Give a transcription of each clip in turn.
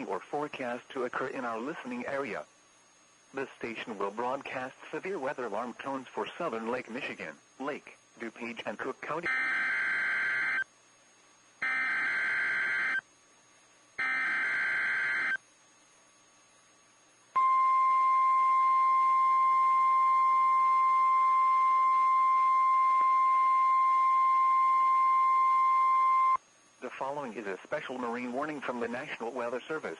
or forecast to occur in our listening area. This station will broadcast severe weather alarm tones for southern Lake Michigan, Lake, DuPage and Cook County. The following is a special marine warning from the National Weather Service.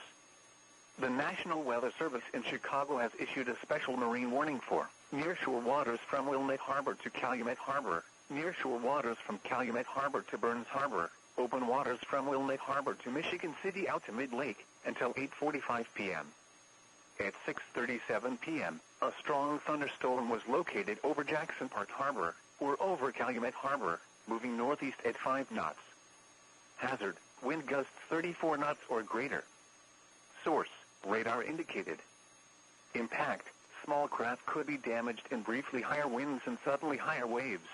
The National Weather Service in Chicago has issued a special marine warning for nearshore waters from Wilmette Harbor to Calumet Harbor, nearshore waters from Calumet Harbor to Burns Harbor, open waters from Wilmette Harbor to Michigan City out to Mid-Lake, until 8:45 p.m. At 6:37 p.m., a strong thunderstorm was located over Jackson Park Harbor, or over Calumet Harbor, moving northeast at 5 knots. Hazard, wind gusts 34 knots or greater. Source, radar indicated. Impact, small craft could be damaged in briefly higher winds and suddenly higher waves.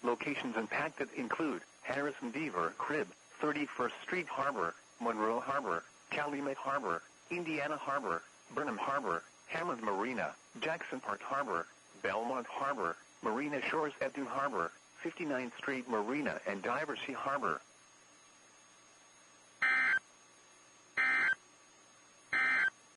Locations impacted include Harrison Beaver Crib, 31st Street Harbor, Monroe Harbor, Calumet Harbor, Indiana Harbor, Burnham Harbor, Hammond Marina, Jackson Park Harbor, Belmont Harbor, Marina Shores at New Harbor, 59th Street Marina and Diversey Harbor.